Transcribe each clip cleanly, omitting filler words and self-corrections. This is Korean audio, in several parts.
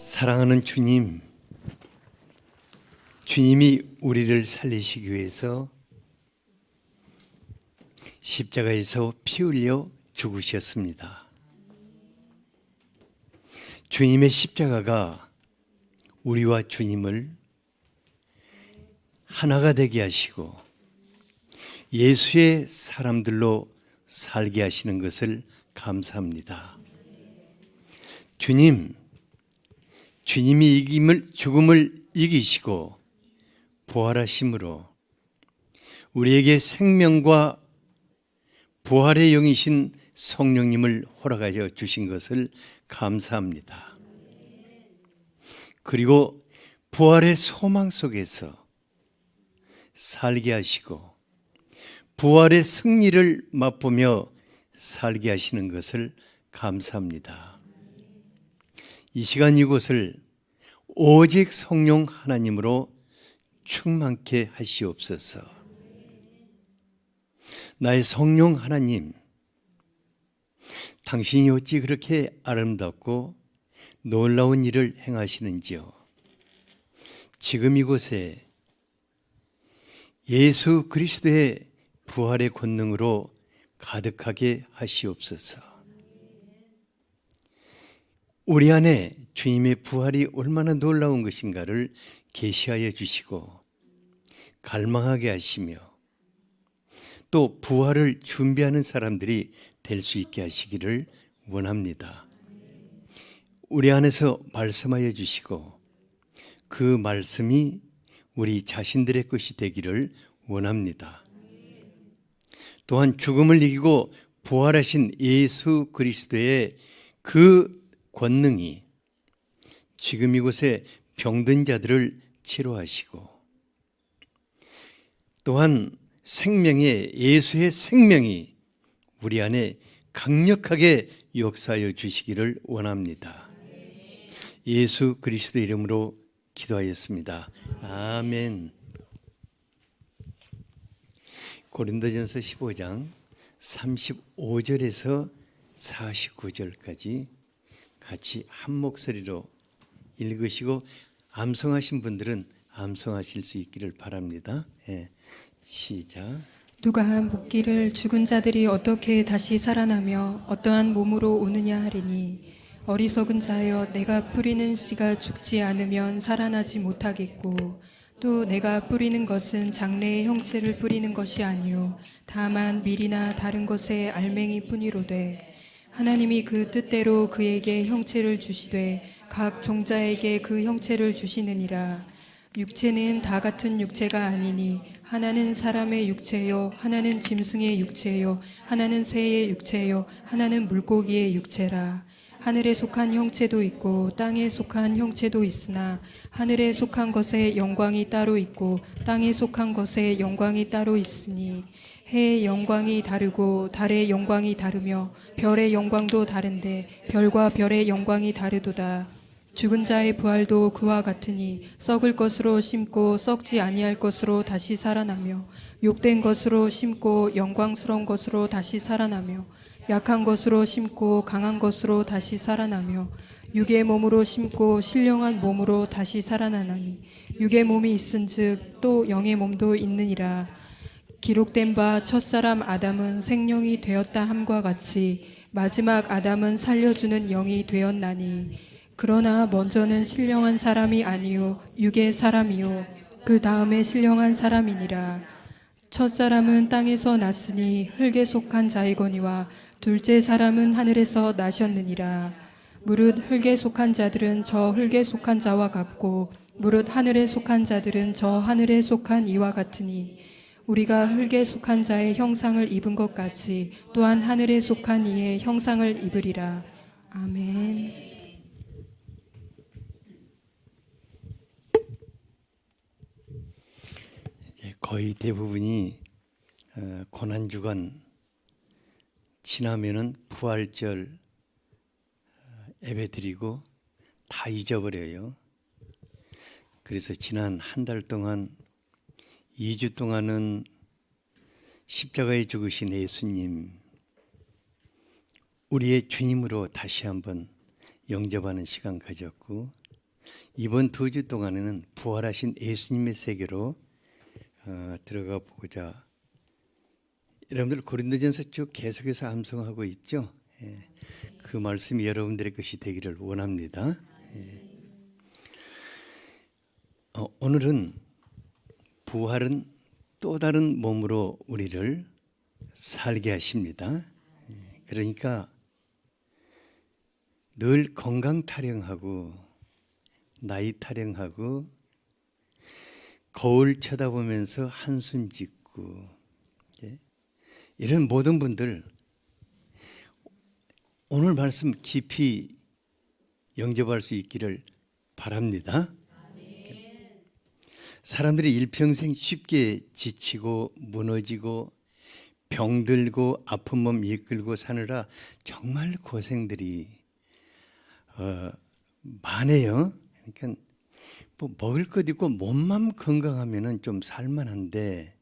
사랑하는 주님, 주님이 우리를 살리시기 위해서 십자가에서 피 흘려 죽으셨습니다. 주님의 십자가가 우리와 주님을 하나가 되게 하시고 예수의 사람들로 살게 하시는 것을 감사합니다. 주님이 죽음을 이기시고 부활하심으로 우리에게 생명과 부활의 영이신 성령님을 허락하여 주신 것을 감사합니다. 그리고 부활의 소망 속에서 살게 하시고 부활의 승리를 맛보며 살게 하시는 것을 감사합니다. 이 시간 이곳을 오직 성령 하나님으로 충만케 하시옵소서. 나의 성령 하나님, 당신이 어찌 그렇게 아름답고 놀라운 일을 행하시는지요. 지금 이곳에 예수 그리스도의 부활의 권능으로 가득하게 하시옵소서. 우리 안에 주님의 부활이 얼마나 놀라운 것인가를 계시하여 주시고 갈망하게 하시며 또 부활을 준비하는 사람들이 될 수 있게 하시기를 원합니다. 우리 안에서 말씀하여 주시고 그 말씀이 우리 자신들의 것이 되기를 원합니다. 또한 죽음을 이기고 부활하신 예수 그리스도의 그 권능이 지금 이곳에 병든 자들을 치료하시고 또한 예수의 생명이 우리 안에 강력하게 역사하여 주시기를 원합니다. 예수 그리스도 이름으로 기도하였습니다. 아멘. 고린도전서 15장 35절에서 49절까지 같이 한 목소리로 읽으시고 암송하신 분들은 암송하실 수 있기를 바랍니다. 시작. 누가 묻기를 죽은 자들이 어떻게 다시 살아나며 어떠한 몸으로 오느냐 하리니 어리석은 자여 내가 뿌리는 씨가 죽지 않으면 살아나지 못하겠고 또 내가 뿌리는 것은 장래의 형체를 뿌리는 것이 아니요 다만 밀이나 다른 것의 알맹이 뿐이로되 하나님이 그 뜻대로 그에게 형체를 주시되 각 종자에게 그 형체를 주시느니라. 육체는 다 같은 육체가 아니니 하나는 사람의 육체요 하나는 짐승의 육체요 하나는 새의 육체요 하나는 물고기의 육체라. 하늘에 속한 형체도 있고 땅에 속한 형체도 있으나 하늘에 속한 것의 영광이 따로 있고 땅에 속한 것의 영광이 따로 있으니 해의 영광이 다르고 달의 영광이 다르며 별의 영광도 다른데 별과 별의 영광이 다르도다. 죽은 자의 부활도 그와 같으니 썩을 것으로 심고 썩지 아니할 것으로 다시 살아나며 욕된 것으로 심고 영광스러운 것으로 다시 살아나며 약한 것으로 심고 강한 것으로 다시 살아나며 육의 몸으로 심고 신령한 몸으로 다시 살아나나니 육의 몸이 있은즉 또 영의 몸도 있느니라. 기록된 바 첫사람 아담은 생령이 되었다 함과 같이 마지막 아담은 살려주는 영이 되었나니 그러나 먼저는 신령한 사람이 아니요 육의 사람이요 그 다음에 신령한 사람이니라. 첫사람은 땅에서 났으니 흙에 속한 자이거니와 둘째 사람은 하늘에서 나셨느니라. 무릇 흙에 속한 자들은 저 흙에 속한 자와 같고 무릇 하늘에 속한 자들은 저 하늘에 속한 이와 같으니 우리가 흙에 속한 자의 형상을 입은 것 같이 또한 하늘에 속한 이의 형상을 입으리라. 아멘. 거의 대부분이 고난주간 지나면은 부활절 예배드리고 다 잊어버려요. 그래서 지난 한 달 동안 2주 동안은 십자가에 죽으신 예수님 우리의 주님으로 다시 한번 영접하는 시간 가졌고 이번 2주 동안에는 부활하신 예수님의 세계로 들어가 보고자 여러분들 고린도전서 쭉 계속해서 암송하고 있죠. 예, 그 말씀이 여러분들의 것이 되기를 원합니다. 예. 오늘은 부활은 또 다른 몸으로 우리를 살게 하십니다. 예, 그러니까 늘 건강 타령하고 나이 타령하고 거울 쳐다보면서 한숨 짓고 이런 모든 분들 오늘 말씀 깊이 영접할 수 있기를 바랍니다. 사람들이 일평생 쉽게 지치고 무너지고 병들고 아픈 몸 이끌고 사느라 정말 고생들이 많아요. 그러니까 뭐 먹을 것 있고 몸만 건강하면은 좀 살만한데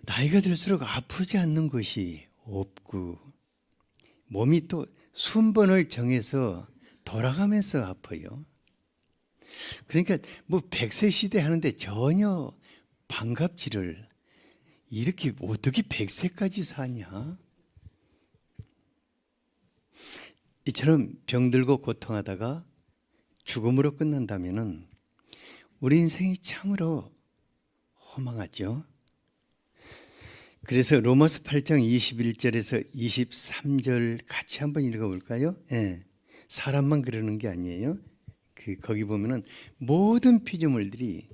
나이가 들수록 아프지 않는 것이 없고 몸이 또 순번을 정해서 돌아가면서 아파요. 그러니까 뭐 100세 시대 하는데 전혀 반갑지를 이렇게 어떻게 100세까지 사냐? 이처럼 병들고 고통하다가 죽음으로 끝난다면은 우리 인생이 참으로 허망하죠. 그래서 로마서 8장 21절에서 23절 같이 한번 읽어볼까요? 예, 사람만 그러는 게 아니에요. 거기 보면은 모든 피조물들이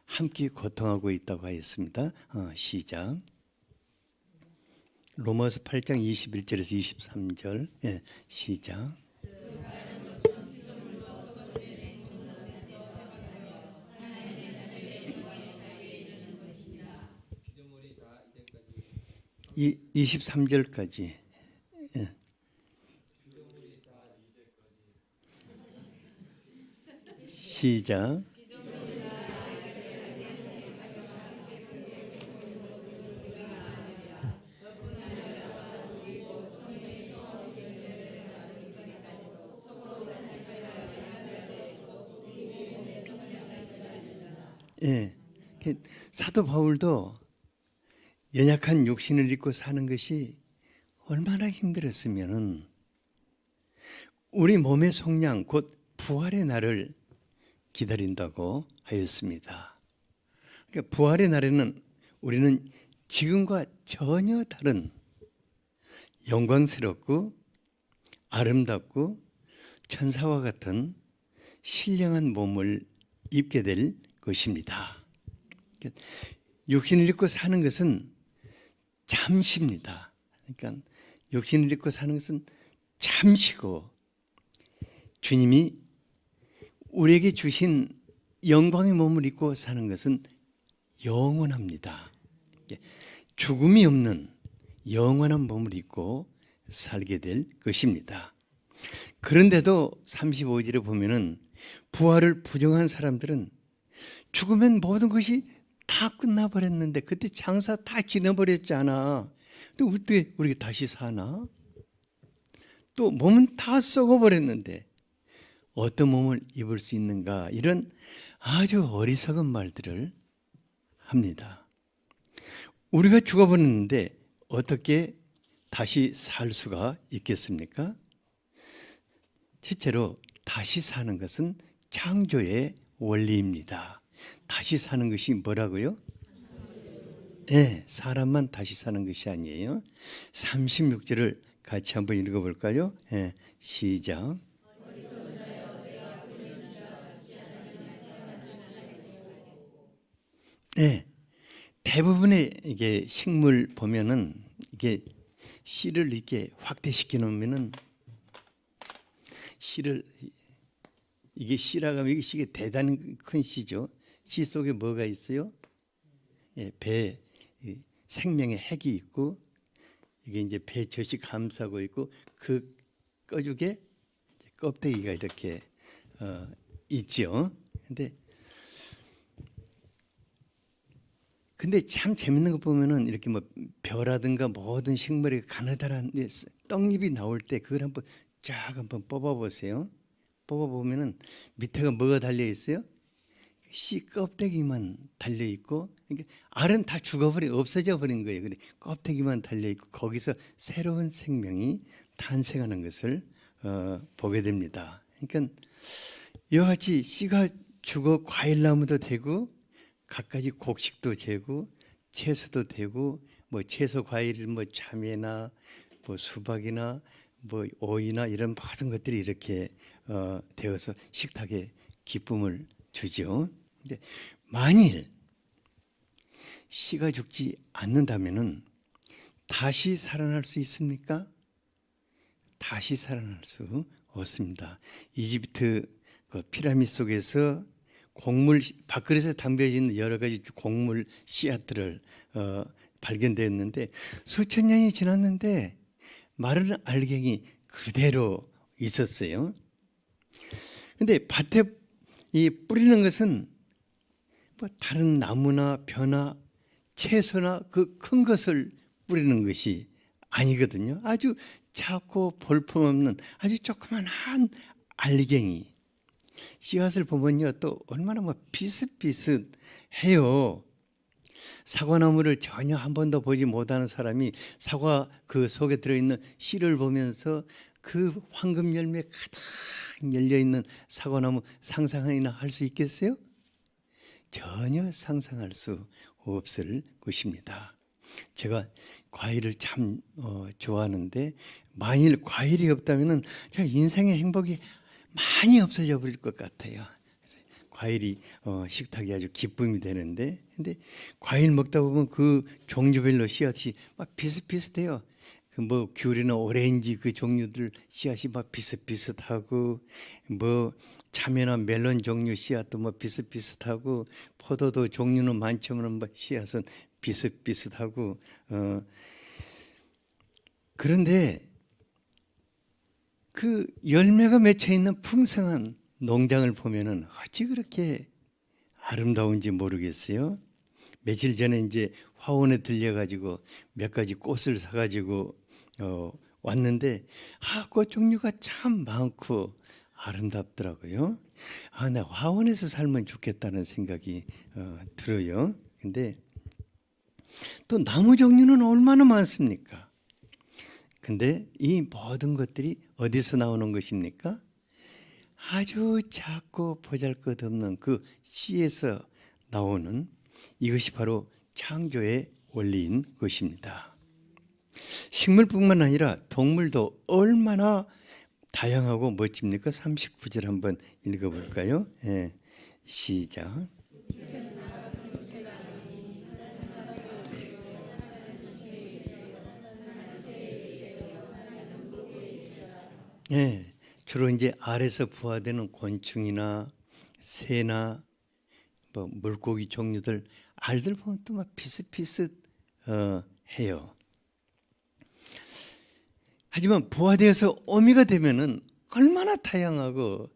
함께 고통하고 있다고 하였습니다. 시작. 로마서 8장 21절에서 23절. 예, 시작. 이 23절까지. 예. 시작. 예. 사도 바울도 연약한 육신을 입고 사는 것이 얼마나 힘들었으면은 우리 몸의 속량 곧 부활의 날을 기다린다고 하였습니다. 그러니까 부활의 날에는 우리는 지금과 전혀 다른 영광스럽고 아름답고 천사와 같은 신령한 몸을 입게 될 것입니다. 그러니까 육신을 입고 사는 것은 잠시입니다. 그러니까 육신을 입고 사는 것은 잠시고 주님이 우리에게 주신 영광의 몸을 입고 사는 것은 영원합니다. 죽음이 없는 영원한 몸을 입고 살게 될 것입니다. 그런데도 35절에 보면은 부활을 부정한 사람들은 죽으면 모든 것이 다 끝나버렸는데 그때 장사 다 지나버렸잖아. 또 어떻게 우리가 다시 사나? 또 몸은 다 썩어버렸는데 어떤 몸을 입을 수 있는가? 이런 아주 어리석은 말들을 합니다. 우리가 죽어버렸는데 어떻게 다시 살 수가 있겠습니까? 실제로 다시 사는 것은 창조의 원리입니다. 다시 사는 것이 뭐라고요? 네, 사람만 다시 사는 것이 아니에요. 36절을 같이 한번 읽어볼까요? 네, 시작. 네, 대부분의 이게 식물 보면은 이게 씨를 이렇게 확대시켜 놓으면은 씨를 이게 씨라고 하면 이게 씨가 대단히 큰 씨죠. 씨 속에 뭐가 있어요? 예, 배 생명의 핵이 있고 이게 이제 배 젖이 감싸고 있고 그 꺼죽에 껍데기가 이렇게 있죠. 근데 참 재밌는 거 보면은 이렇게 뭐 벼라든가 모든 식물이 가느다란 떡잎이 나올 때 그걸 한번 쫙 한번 뽑아 보세요. 뽑아보면은 밑에가 뭐가 달려 있어요? 씨 껍데기만 달려 있고, 그러니까 알은 다 죽어버려 없어져 버린 거예요. 그래 껍데기만 달려 있고 거기서 새로운 생명이 탄생하는 것을 보게 됩니다. 그러니까 이와 같이 씨가 죽어 과일나무도 되고 갖가지 곡식도 되고 채소도 되고 뭐 채소 과일 뭐 참외나 뭐 수박이나 뭐 오이나 이런 모든 것들이 이렇게 되어서 식탁에 기쁨을 주죠. 근데 만일 씨가 죽지 않는다면은 다시 살아날 수 있습니까? 다시 살아날 수 없습니다. 이집트 그 피라미드 속에서 곡물 밥그릇에 담겨진 여러 가지 곡물 씨앗들을 발견되었는데 수천 년이 지났는데 마른 알갱이 그대로 있었어요. 근데 밭에 이 뿌리는 것은 뭐 다른 나무나 벼나 채소나 그 큰 것을 뿌리는 것이 아니거든요. 아주 작고 볼품없는 아주 조그만한 알갱이 씨앗을 보면요 또 얼마나 뭐 비슷비슷해요. 사과나무를 전혀 한 번도 보지 못하는 사람이 사과 그 속에 들어있는 씨를 보면서 그 황금 열매 가득 열려있는 사과나무 상상이나 할 수 있겠어요? 전혀 상상할 수 없을 것입니다. 제가 과일을 참 좋아하는데 만일 과일이 없다면 제가 인생의 행복이 많이 없어져 버릴 것 같아요. 과일이 식탁이 아주 기쁨이 되는데, 근데 과일 먹다 보면 그 종류별로 씨앗이 막 비슷비슷해요. 그 뭐 귤이나 오렌지 그 종류들 씨앗이 막 비슷비슷하고, 뭐 참외나 멜론 종류 씨앗도 뭐 비슷비슷하고, 포도도 종류는 많지만 뭐 씨앗은 비슷비슷하고, 그런데 그 열매가 맺혀 있는 풍성한 농장을 보면은 어찌 그렇게 아름다운지 모르겠어요. 며칠 전에 이제 화원에 들려가지고 몇 가지 꽃을 사가지고 왔는데 꽃 종류가 참 많고 아름답더라고요. 나 화원에서 살면 좋겠다는 생각이 들어요. 근데 또 나무 종류는 얼마나 많습니까? 근데 이 모든 것들이 어디서 나오는 것입니까? 아주 작고 보잘것없는 그 씨에서 나오는 이것이 바로 창조의 원리인 것입니다. 식물뿐만 아니라 동물도 얼마나 다양하고 멋집니까? 39절 한번 읽어볼까요? 예, 시작. 예, 주로 이제 알에서 부화되는 곤충이나 새나 뭐 물고기 종류들 알들 보면 또 막 비슷비슷 해요. 하지만 부화되어서 어미가 되면은 얼마나 다양하고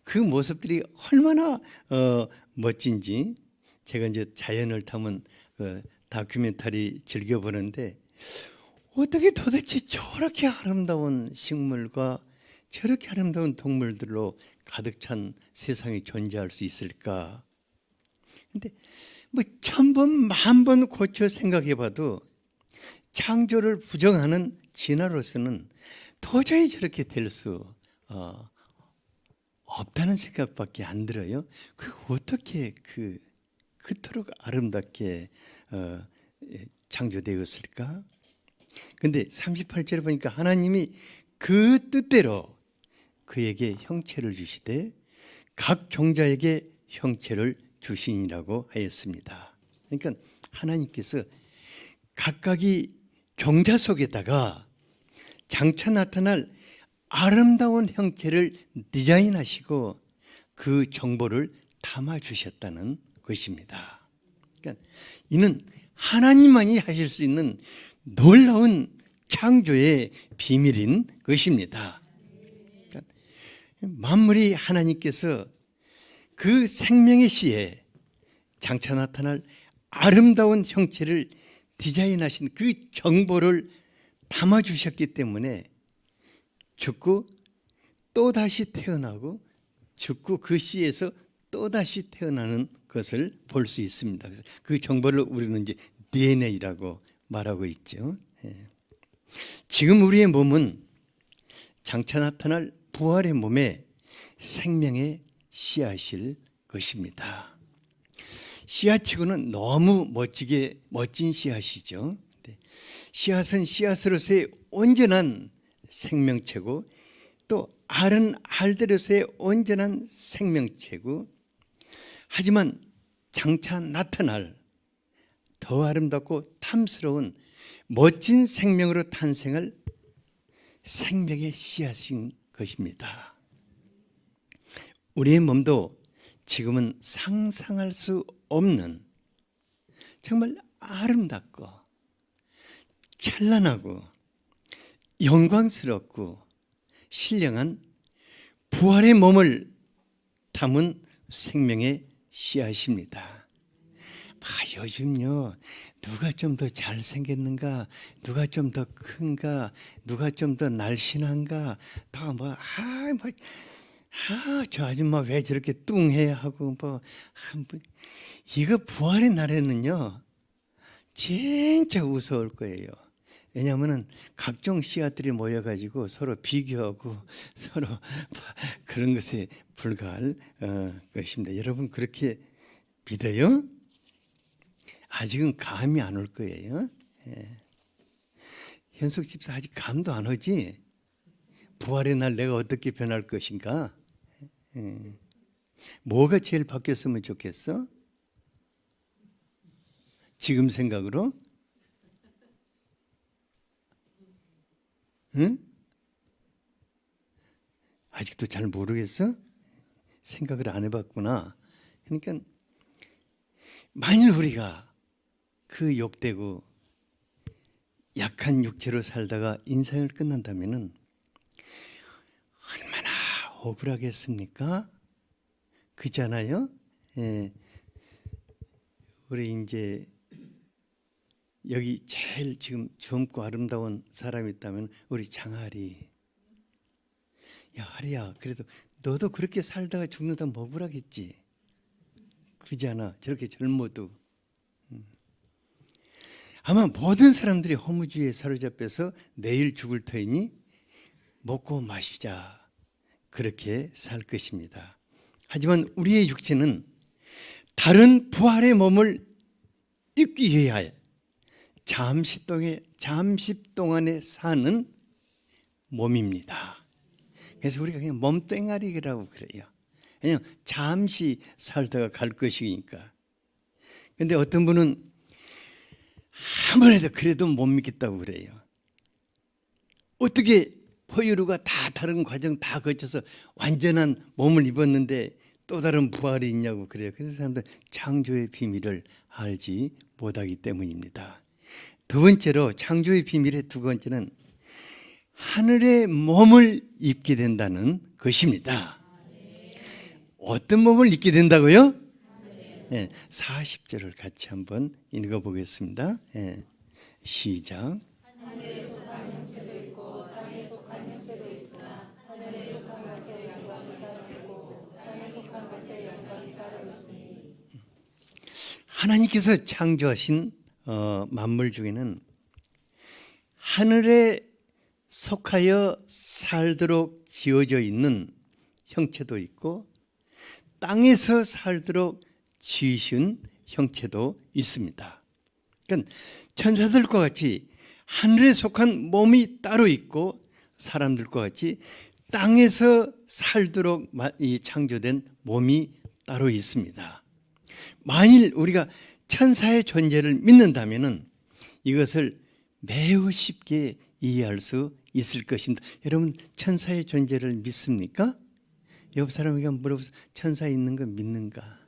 그 모습들이 얼마나 멋진지 제가 이제 자연을 담은 다큐멘터리 즐겨보는데 어떻게 도대체 저렇게 아름다운 식물과 저렇게 아름다운 동물들로 가득 찬 세상이 존재할 수 있을까? 근데 뭐 1000번, 10,000번 고쳐 생각해봐도 창조를 부정하는 진화로서는 도저히 저렇게 될 수 없다는 생각밖에 안 들어요. 그 어떻게 그토록 아름답게 창조되었을까? 근데 38절에 보니까 하나님이 그 뜻대로 그에게 형체를 주시되 각 종자에게 형체를 주시니라고 하였습니다. 그러니까 하나님께서 각각이 종자 속에다가 장차 나타날 아름다운 형체를 디자인하시고 그 정보를 담아 주셨다는 것입니다. 그러니까 이는 하나님만이 하실 수 있는 놀라운 창조의 비밀인 것입니다. 그러니까 만물이 하나님께서 그 생명의 씨에 장차 나타날 아름다운 형체를 디자인하신 그 정보를 담아주셨기 때문에 죽고 또 다시 태어나고 죽고 그 씨에서 또다시 태어나는 것을 볼 수 있습니다. 그래서 그 정보를 우리는 이제 DNA라고 말하고 있죠. 예. 지금 우리의 몸은 장차 나타날 부활의 몸에 생명의 씨앗일 것입니다. 씨앗치고는 너무 멋진 씨앗이죠. 씨앗은 씨앗으로서의 온전한 생명체고 또 알은 알대로서의 온전한 생명체고 하지만 장차 나타날 더 아름답고 탐스러운 멋진 생명으로 탄생할 생명의 씨앗인 것입니다. 우리의 몸도 지금은 상상할 수 없는 정말 아름답고 찬란하고 영광스럽고 신령한 부활의 몸을 담은 생명의 씨앗입니다. 요즘요 누가 좀 더 잘생겼는가, 누가 좀 더 큰가, 누가 좀 더 날씬한가, 저 아줌마 왜 저렇게 뚱해 하고 이거 부활의 날에는요 진짜 무서울 거예요. 왜냐하면 각종 씨앗들이 모여가지고 서로 비교하고 서로 그런 것에 불과할 것입니다. 여러분 그렇게 믿어요? 아직은 감이 안 올 거예요. 예. 현숙 집사 아직 감도 안 오지? 부활의 날 내가 어떻게 변할 것인가? 예. 뭐가 제일 바뀌었으면 좋겠어? 지금 생각으로? 응? 아직도 잘 모르겠어? 생각을 안 해봤구나. 그러니까 만일 우리가 그 욕되고 약한 육체로 살다가 인생을 끝난다면은 얼마나 억울하겠습니까? 그잖아요. 예. 우리 이제 여기 제일 지금 젊고 아름다운 사람이 있다면 우리 장하리. 야 하리야, 그래도 너도 그렇게 살다가 죽는다면 억울하겠지. 그잖아. 저렇게 젊어도. 아마 모든 사람들이 허무주의에 사로잡혀서 내일 죽을 터이니 먹고 마시자 그렇게 살 것입니다. 하지만 우리의 육체는 다른 부활의 몸을 입기 위하여 잠시 동안에 사는 몸입니다. 그래서 우리가 그냥 몸뚱아리라고 그래요. 그냥 잠시 살다가 갈 것이니까. 그런데 어떤 분은 아무래도 그래도 못 믿겠다고 그래요. 어떻게 포유류가 다 다른 과정 다 거쳐서 완전한 몸을 입었는데 또 다른 부활이 있냐고 그래요. 그래서 사람들 창조의 비밀을 알지 못하기 때문입니다. 두 번째로 창조의 비밀의 두 번째는 하늘의 몸을 입게 된다는 것입니다. 어떤 몸을 입게 된다고요? 네, 40절을 같이 한번 읽어보겠습니다. 네, 시작. 하늘에 속한 형체도 있고 땅에 속한 형체도 있으나 하늘에 속한 것의 영광이 따로 있고 땅에 속한 것의 영광이 따로 있으니 하나님께서 창조하신 만물 중에는 하늘에 속하여 살도록 지어져 있는 형체도 있고 땅에서 살도록 지으신 형체도 있습니다. 그러니까 천사들과 같이 하늘에 속한 몸이 따로 있고 사람들과 같이 땅에서 살도록 창조된 몸이 따로 있습니다. 만일 우리가 천사의 존재를 믿는다면 이것을 매우 쉽게 이해할 수 있을 것입니다. 여러분 천사의 존재를 믿습니까? 옆 사람에게 물어보세요. 천사 있는 거 믿는가?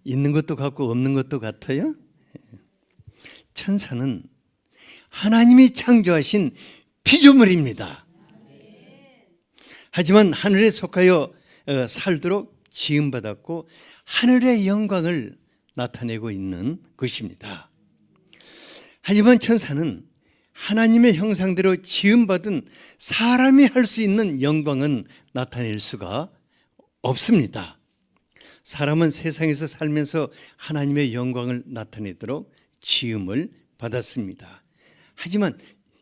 있는 것도 같고 없는 것도 같아요? 천사는 하나님이 창조하신 피조물입니다. 하지만 하늘에 속하여 살도록 지음받았고 하늘의 영광을 나타내고 있는 것입니다. 하지만 천사는 하나님의 형상대로 지음받은 사람이 할 수 있는 영광은 나타낼 수가 없습니다. 사람은 세상에서 살면서 하나님의 영광을 나타내도록 지음을 받았습니다. 하지만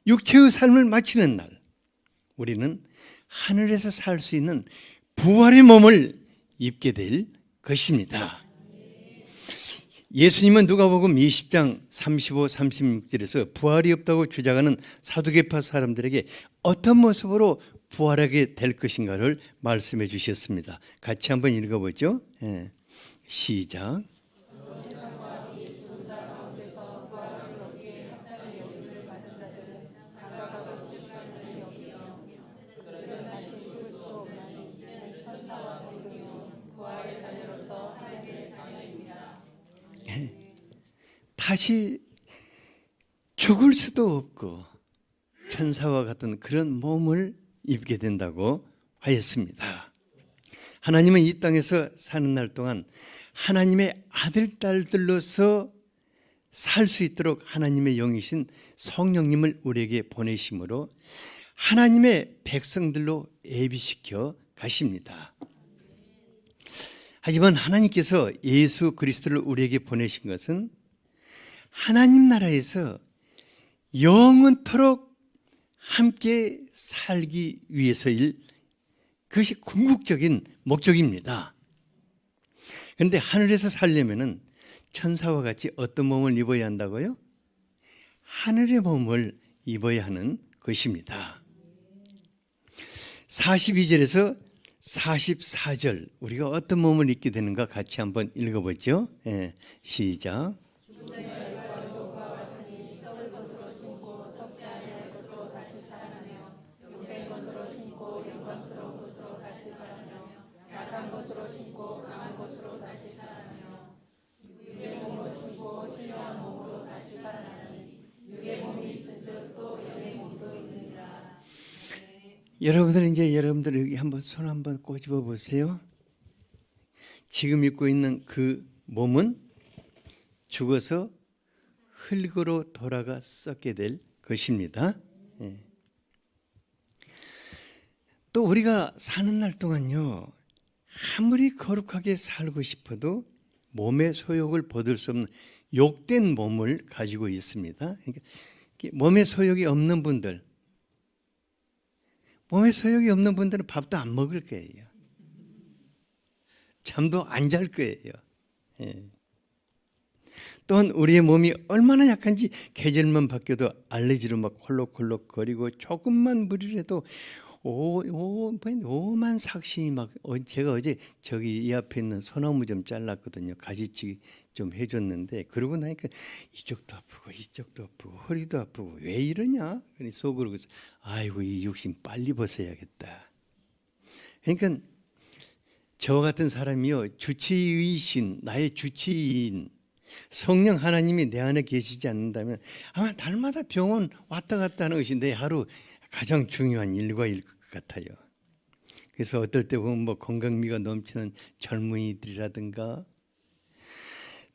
육체의 삶을 마치는 날 우리는 하늘에서 살 수 있는 부활의 몸을 입게 될 것입니다. 예수님은 누가복음 20장 35, 36절에서 부활이 없다고 주장하는 사두개파 사람들에게 어떤 모습으로 부활하게 될 것인가를 말씀해 주셨습니다. 같이 한번 읽어보죠. 시작. 다시 죽을 수도 없고 천사와 같은 그런 몸을 입게 된다고 하였습니다. 하나님은 이 땅에서 사는 날 동안 하나님의 아들, 딸들로서 살 수 있도록 하나님의 영이신 성령님을 우리에게 보내심으로 하나님의 백성들로 예비시켜 가십니다. 하지만 하나님께서 예수 그리스도를 우리에게 보내신 것은 하나님 나라에서 영원토록 함께 살기 위해서일 그것이 궁극적인 목적입니다. 그런데 하늘에서 살려면은 천사와 같이 어떤 몸을 입어야 한다고요? 하늘의 몸을 입어야 하는 것입니다. 42절에서 44절 우리가 어떤 몸을 입게 되는가 같이 한번 읽어보죠. 시작. 여러분들 이제 여러분들 여기 한번 손 한번 꼬집어 보세요. 지금 입고 있는 그 몸은 죽어서 흙으로 돌아가 썩게 될 것입니다. 또 우리가 사는 날 동안요, 아무리 거룩하게 살고 싶어도 몸의 소욕을 벗을 수 없는 욕된 몸을 가지고 있습니다. 그러니까 몸의 소욕이 없는 분들, 몸에 소욕이 없는 분들은 밥도 안 먹을 거예요. 잠도 안 잘 거예요. 또한 우리의 몸이 얼마나 약한지 계절만 바뀌어도 알레르기로 막 콜록콜록 거리고 조금만 무리라도 오만 삭신이 막 제가 어제 저기 이 앞에 있는 소나무 좀 잘랐거든요. 가지치기 좀 해줬는데 그러고 나니까 이쪽도 아프고 이쪽도 아프고 허리도 아프고 왜 이러냐? 그러니 속으로 그래서 아이고 이 육신 빨리 벗어야겠다. 그러니까 저와 같은 사람이요 주치의신 나의 주치의인 성령 하나님이 내 안에 계시지 않는다면 아마 날마다 병원 왔다 갔다 하는 것이 내 하루 가장 중요한 일과일 것 같아요. 그래서 어떨 때 보면 뭐 건강미가 넘치는 젊은이들이라든가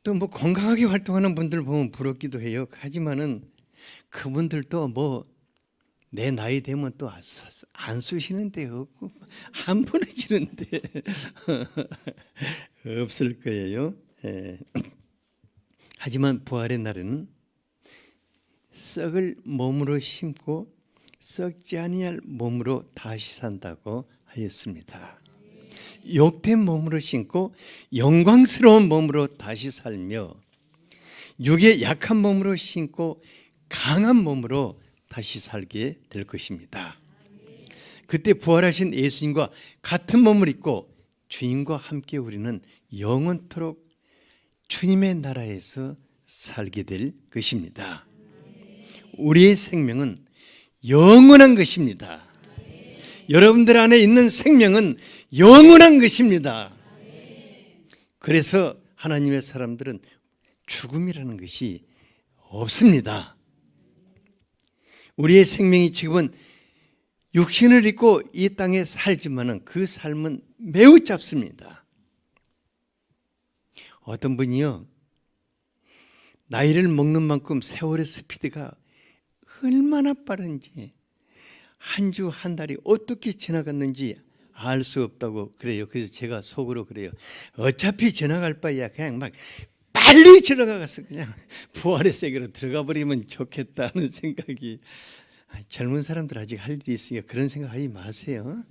또 뭐 건강하게 활동하는 분들 보면 부럽기도 해요. 하지만은 그분들도 뭐 내 나이 되면 또 안 쑤시는 데 없고 안 보내지는 데 없을 거예요. 하지만 부활의 날에는 썩을 몸으로 심고 썩지 아니할 몸으로 다시 산다고 하였습니다. 욕된 몸으로 신고 영광스러운 몸으로 다시 살며 육의 약한 몸으로 신고 강한 몸으로 다시 살게 될 것입니다. 그때 부활하신 예수님과 같은 몸을 입고 주님과 함께 우리는 영원토록 주님의 나라에서 살게 될 것입니다. 우리의 생명은 영원한 것입니다. 여러분들 안에 있는 생명은 영원한 것입니다. 그래서 하나님의 사람들은 죽음이라는 것이 없습니다. 우리의 생명이 지금은 육신을 입고 이 땅에 살지만은 그 삶은 매우 짧습니다. 어떤 분이요 나이를 먹는 만큼 세월의 스피드가 얼마나 빠른지, 한 주 한 달이 어떻게 지나갔는지 알 수 없다고 그래요. 그래서 제가 속으로 그래요. 어차피 지나갈 바에야 그냥 막 빨리 지나가서 그냥 부활의 세계로 들어가 버리면 좋겠다는 생각이. 젊은 사람들 아직 할 일이 있으니까 그런 생각하지 마세요.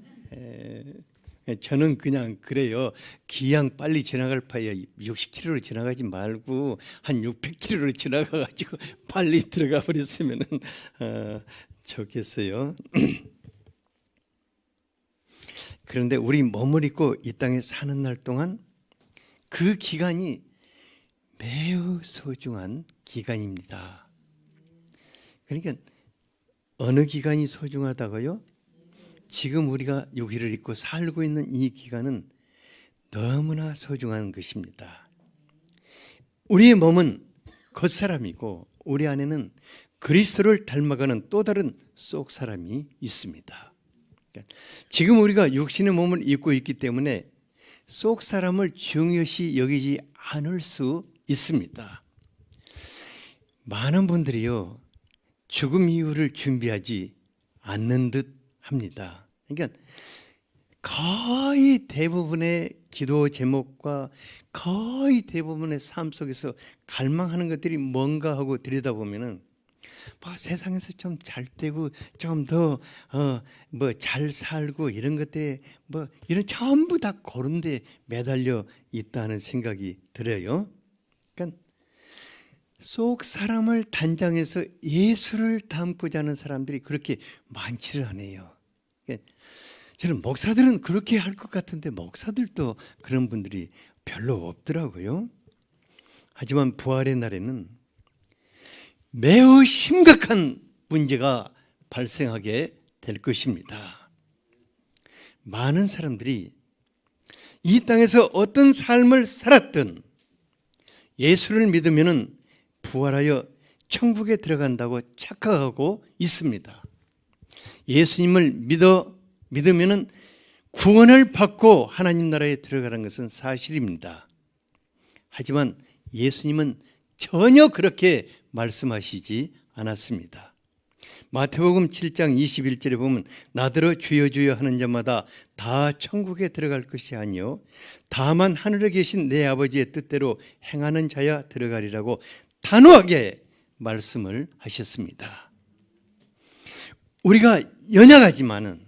저는 그냥 그래요. 기왕 빨리 지나갈 바에야 60km로 지나가지 말고 한 600km로 지나가가지고 빨리 들어가 버렸으면 좋겠어요. 그런데 우리 몸을 입고 이 땅에 사는 날 동안 그 기간이 매우 소중한 기간입니다. 그러니까 어느 기간이 소중하다고요? 지금 우리가 육일을 입고 살고 있는 이 기간은 너무나 소중한 것입니다. 우리의 몸은 겉사람이고 우리 안에는 그리스도를 닮아가는 또 다른 속사람이 있습니다. 지금 우리가 육신의 몸을 입고 있기 때문에 속사람을 중요시 여기지 않을 수 있습니다. 많은 분들이요, 죽음 이후를 준비하지 않는 듯 합니다. 그러니까 거의 대부분의 기도 제목과 거의 대부분의 삶 속에서 갈망하는 것들이 뭔가 하고 들여다보면은 뭐 세상에서 좀 잘 되고 좀 더 뭐 잘 살고 이런 것들 뭐 이런 전부 다 그런 데 매달려 있다는 생각이 들어요. 그러니까 속 사람을 단장해서 예수를 닮고자 하는 사람들이 그렇게 많지를 않아요. 저는 목사들은 그렇게 할 것 같은데 목사들도 그런 분들이 별로 없더라고요. 하지만 부활의 날에는 매우 심각한 문제가 발생하게 될 것입니다. 많은 사람들이 이 땅에서 어떤 삶을 살았든 예수를 믿으면 부활하여 천국에 들어간다고 착각하고 있습니다. 예수님을 믿으면 구원을 받고 하나님 나라에 들어가는 것은 사실입니다. 하지만 예수님은 전혀 그렇게 말씀하시지 않았습니다. 마태복음 7장 21절에 보면 나더러 주여 주여 하는 자마다 다 천국에 들어갈 것이 아니요 다만 하늘에 계신 내 아버지의 뜻대로 행하는 자야 들어가리라고 단호하게 말씀을 하셨습니다. 우리가 연약하지만은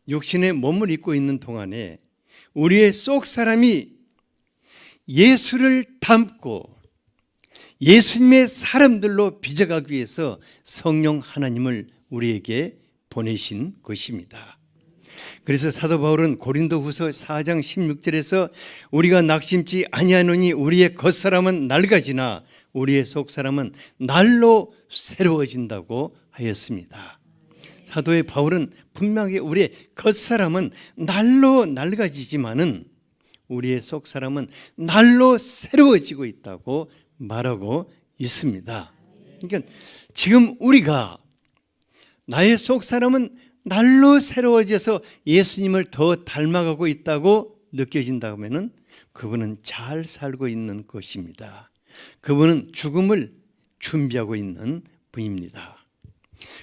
육신의 몸을 입고 있는 동안에 우리의 속 사람이 예수를 닮고 예수님의 사람들로 빚어가기 위해서 성령 하나님을 우리에게 보내신 것입니다. 그래서 사도 바울은 고린도후서 4장 16절에서 우리가 낙심치 아니하노니 우리의 겉사람은 낡아지나 우리의 속사람은 날로 새로워진다고 하였습니다. 사도의 바울은 분명히 우리의 겉사람은 날로 낡아지지만은 우리의 속사람은 날로 새로워지고 있다고 말하고 있습니다. 그러니까 지금 우리가 나의 속사람은 날로 새로워져서 예수님을 더 닮아가고 있다고 느껴진다면은 그분은 잘 살고 있는 것입니다. 그분은 죽음을 준비하고 있는 분입니다.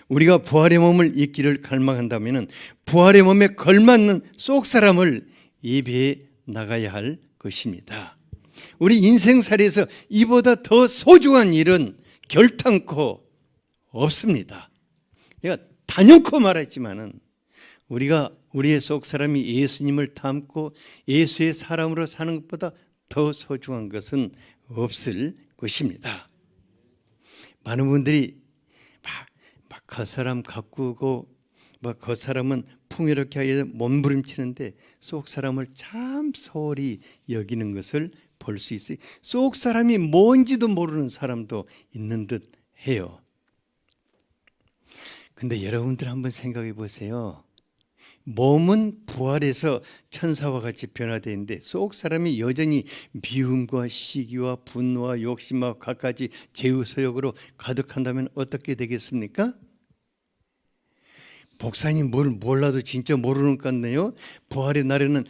우리가 부활의 몸을 입기를 갈망한다면은 부활의 몸에 걸맞는 속사람을 예배해 나가야 할 것입니다. 우리 인생살이에서 이보다 더 소중한 일은 결탄코 없습니다. 내가 단연코 말했지만은 우리가 우리의 속사람이 예수님을 닮고 예수의 사람으로 사는 것보다 더 소중한 것은 없을 것입니다. 많은 분들이 막 겉사람 가꾸고 막 겉사람은 풍요롭게 하여 몸부림치는데 속사람을 참 소홀히 여기는 것을 볼 수 있어요. 속사람이 뭔지도 모르는 사람도 있는 듯 해요. 근데 여러분들 한번 생각해 보세요. 몸은 부활해서 천사와 같이 변화되어 있는데 속사람이 여전히 미움과 시기와 분노와 욕심과 갖가지 죄의소욕으로 가득한다면 어떻게 되겠습니까? 목사님 뭘 몰라도 진짜 모르는 것 같네요. 부활의 날에는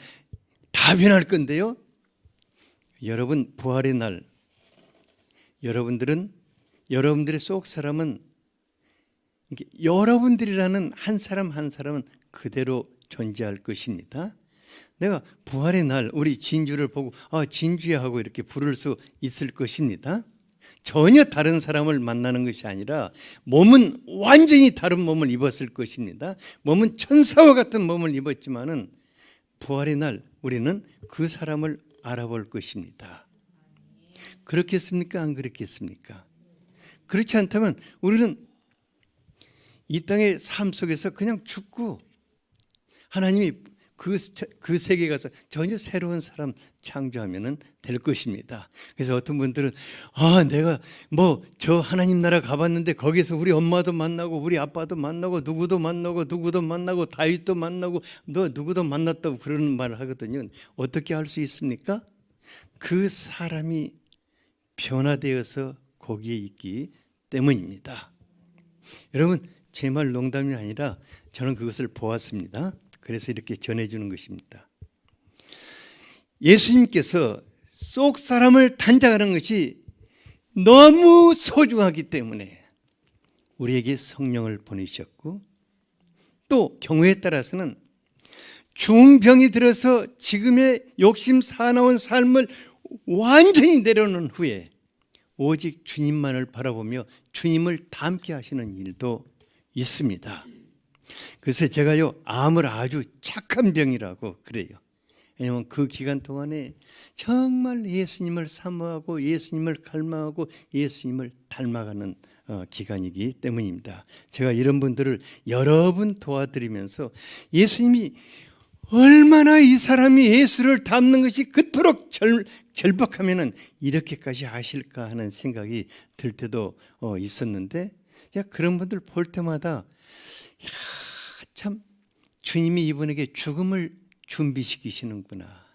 다 변할 건데요. 여러분 부활의 날 여러분들의 속사람은 이게 여러분들이라는 한 사람 한 사람은 그대로 존재할 것입니다. 내가 부활의 날 우리 진주를 보고 진주야 하고 이렇게 부를 수 있을 것입니다. 전혀 다른 사람을 만나는 것이 아니라 몸은 완전히 다른 몸을 입었을 것입니다. 몸은 천사와 같은 몸을 입었지만은 부활의 날 우리는 그 사람을 알아볼 것입니다. 그렇겠습니까? 안 그렇겠습니까? 그렇지 않다면 우리는 이 땅의 삶 속에서 그냥 죽고 하나님이 그 세계에 가서 전혀 새로운 사람 창조하면 될 것입니다. 그래서 어떤 분들은 내가 저 하나님 나라 가봤는데 거기서 우리 엄마도 만나고 우리 아빠도 만나고 누구도 만나고 다윗도 만나고 너 누구도 만났다고 그러는 말을 하거든요. 어떻게 할 수 있습니까? 그 사람이 변화되어서 거기에 있기 때문입니다. 여러분 제 말 농담이 아니라 저는 그것을 보았습니다. 그래서 이렇게 전해주는 것입니다. 예수님께서 속 사람을 단장하는 것이 너무 소중하기 때문에 우리에게 성령을 보내셨고 또 경우에 따라서는 중병이 들어서 지금의 욕심 사나운 삶을 완전히 내려놓은 후에 오직 주님만을 바라보며 주님을 닮게 하시는 일도 있습니다. 그래서 제가요 암을 아주 착한 병이라고 그래요. 왜냐하면 그 기간 동안에 정말 예수님을 사모하고 예수님을 갈망하고 예수님을 닮아가는 기간이기 때문입니다. 제가 이런 분들을 여러 분 도와드리면서 예수님이 얼마나 이 사람이 예수를 닮는 것이 그토록 절박하면은 이렇게까지 하실까 하는 생각이 들 때도 있었는데 제가 그런 분들 볼 때마다 참 주님이 이분에게 죽음을 준비시키시는구나.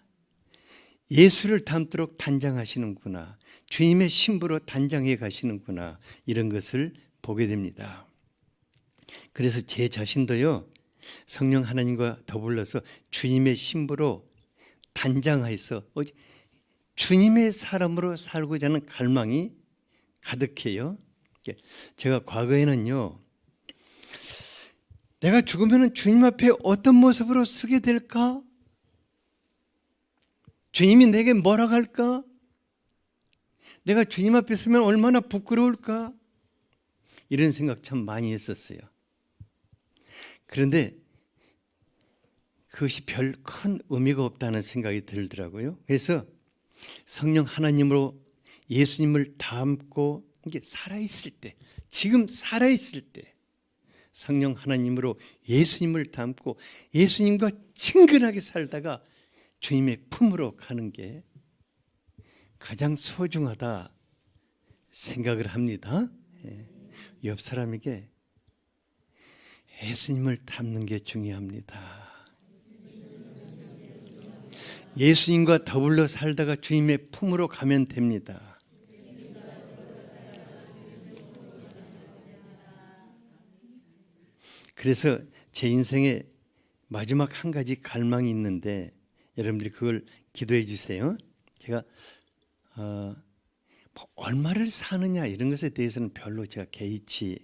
예수를 닮도록 단장하시는구나. 주님의 신부로 단장해 가시는구나. 이런 것을 보게 됩니다. 그래서 제 자신도요. 성령 하나님과 더불어서 주님의 신부로 단장하여서 주님의 사람으로 살고자 하는 갈망이 가득해요. 제가 과거에는요. 내가 죽으면 주님 앞에 어떤 모습으로 서게 될까? 주님이 내게 뭐라고 할까? 내가 주님 앞에 서면 얼마나 부끄러울까? 이런 생각 참 많이 했었어요. 그런데 그것이 별 큰 의미가 없다는 생각이 들더라고요. 그래서 성령 하나님으로 예수님을 닮고 이게 살아있을 때, 지금 살아있을 때 성령 하나님으로 예수님을 닮고 예수님과 친근하게 살다가 주님의 품으로 가는 게 가장 소중하다 생각을 합니다. 옆 사람에게 예수님을 닮는 게 중요합니다. 예수님과 더불어 살다가 주님의 품으로 가면 됩니다. 그래서 제 인생에 마지막 한 가지 갈망이 있는데 여러분들이 그걸 기도해 주세요. 제가 얼마를 사느냐 이런 것에 대해서는 별로 제가 개의치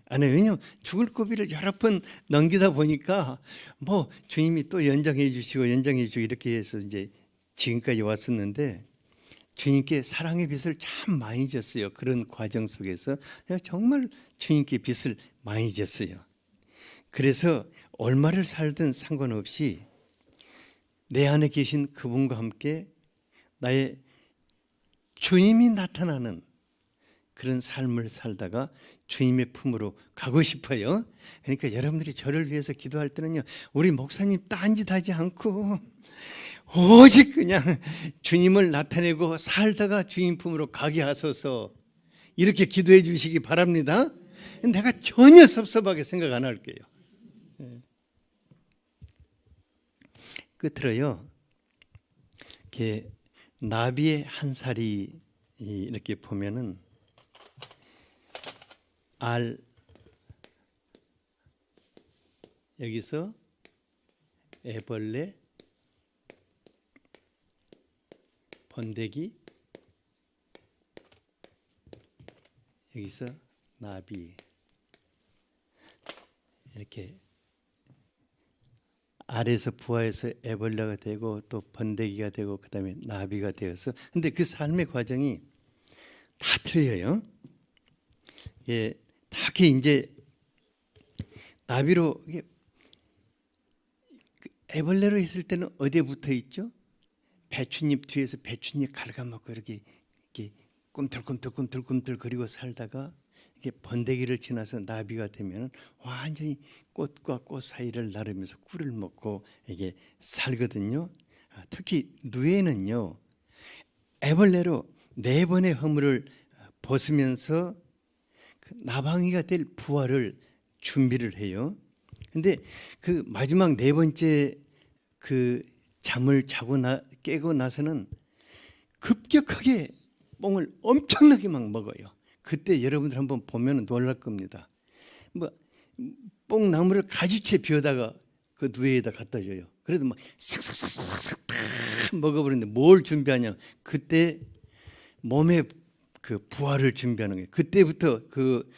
않아요. 왜냐하면 죽을 고비를 여러 번 넘기다 보니까 주님이 또 연장해 주시고 이렇게 해서 이제 지금까지 왔었는데 주님께 사랑의 빚을 참 많이 졌어요. 그런 과정 속에서 정말 주님께 빚을 많이 졌어요. 그래서 얼마를 살든 상관없이 내 안에 계신 그분과 함께 나의 주님이 나타나는 그런 삶을 살다가 주님의 품으로 가고 싶어요. 그러니까 여러분들이 저를 위해서 기도할 때는요, 우리 목사님 딴짓하지 않고 오직 그냥 주님을 나타내고 살다가 주님 품으로 가게 하소서 이렇게 기도해 주시기 바랍니다. 내가 전혀 섭섭하게 생각 안 할게요. 끝으로요, 이렇게 나비의 한 살이 이렇게 보면은 알 여기서 애벌레, 번데기, 여기서 나비. 이렇게 아래에서 부화해서 애벌레가 되고 또 번데기가 되고 그다음에 나비가 되어서 근데 그 삶의 과정이 다 틀려요. 예, 딱히 이제 나비로 이게 애벌레로 있을 때는 어디에 붙어 있죠? 배춧잎 뒤에서 배춧잎 갉아먹고 이렇게 꿈틀꿈틀 거리고 살다가 이게 번데기를 지나서 나비가 되면 완전히 꽃과 꽃 사이를 나르면서 꿀을 먹고 이게 살거든요. 특히 누에는요 애벌레로 4번의 허물을 벗으면서 그 나방이가 될 부활을 준비를 해요. 근데 그 마지막 4번째 그 잠을 자고 깨고 나서는 급격하게 뽕을 엄청나게 막 먹어요. 그때 여러분들 한번 보면 놀랄 겁니다. 뭐 뽕나무를 가지채 비워다가 그 누에에다 갖다 줘요. 그래도 막 싹싹싹싹 다 먹어버리는데 뭘 준비하냐? 그때 몸에 그 부활을 준비하는 거예요. 그때부터 그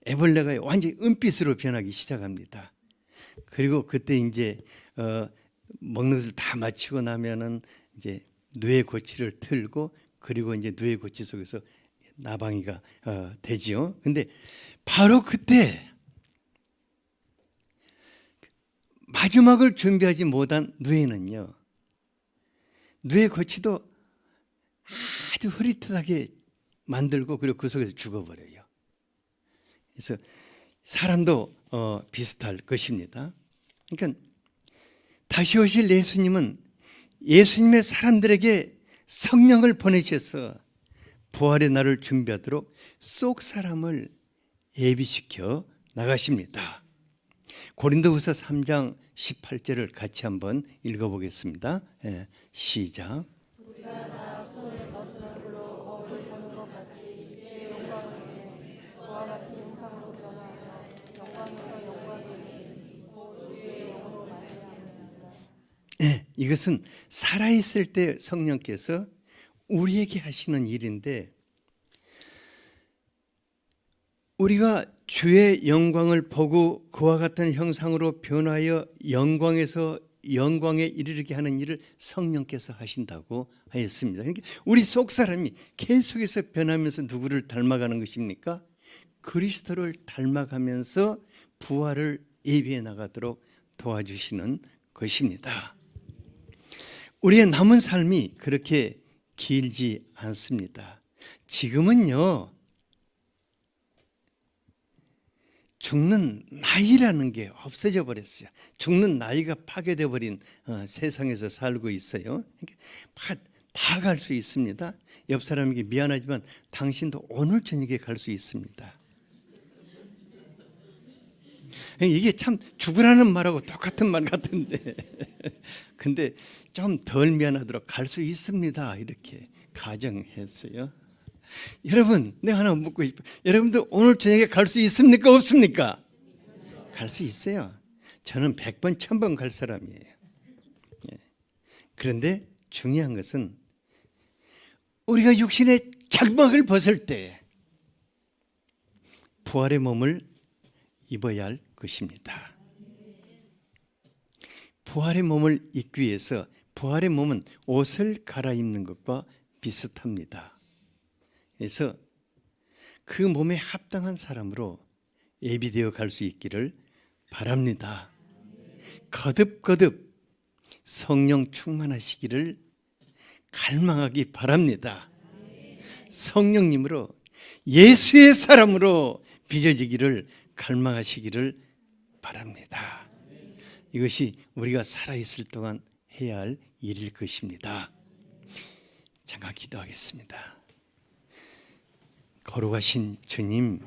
애벌레가 완전히 은빛으로 변하기 시작합니다. 그리고 그때 이제 먹는 것을 다 마치고 나면은 이제 뇌 고치를 틀고 그리고 이제 뇌 고치 속에서 나방이가 되지요. 근데 바로 그때 마지막을 준비하지 못한 뇌는요, 뇌 고치도 아주 흐릿하게 만들고 그리고 그 속에서 죽어버려요. 그래서 사람도 비슷할 것입니다. 그러니까 다시 오실 예수님은 예수님의 사람들에게 성령을 보내셔서 부활의 날을 준비하도록 속 사람을 예비시켜 나가십니다. 고린도후서 3장 18절을 같이 한번 읽어보겠습니다. 시작. 우리가 다 손을 벗은 불로 거울을 보는 것 같이 주의 영광을 보내 그와 같은 형상으로 변하여 영광에서 영광에 이르니 곧 주의 영으로 말미암음이니라. 이것은 살아있을 때 성령께서 우리에게 하시는 일인데 우리가 주의 영광을 보고 그와 같은 형상으로 변하여 영광에서 영광에 이르게 하는 일을 성령께서 하신다고 하였습니다. 그러니까 우리 속 사람이 계속해서 변하면서 누구를 닮아가는 것입니까? 그리스도를 닮아가면서 부활을 예비해 나가도록 도와주시는 것입니다. 우리의 남은 삶이 그렇게 길지 않습니다. 지금은요 죽는 나이라는 게 없어져 버렸어요. 죽는 나이가 파괴돼 버린 세상에서 살고 있어요. 다 갈 수 있습니다. 옆 사람에게 미안하지만 당신도 오늘 저녁에 갈 수 있습니다. 이게 참 죽으라는 말하고 똑같은 말 같은데 근데 좀 덜 미안하도록 갈 수 있습니다. 이렇게 가정했어요. 여러분, 내가 하나 묻고 싶어요. 여러분들 오늘 저녁에 갈 수 있습니까? 없습니까? 갈 수 있어요. 저는 100번, 1000번 갈 사람이에요. 그런데 중요한 것은 우리가 육신의 장막을 벗을 때 부활의 몸을 입어야 할 것입니다. 부활의 몸을 입기 위해서 부활의 몸은 옷을 갈아입는 것과 비슷합니다. 그래서 그 몸에 합당한 사람으로 예비되어 갈 수 있기를 바랍니다. 거듭거듭 성령 충만하시기를 갈망하기 바랍니다. 성령님으로 예수의 사람으로 빚어지기를 갈망하시기를 바랍니다. 이것이 우리가 살아있을 동안 해야 할 일일 것입니다. 잠깐 기도하겠습니다. 거룩하신 주님,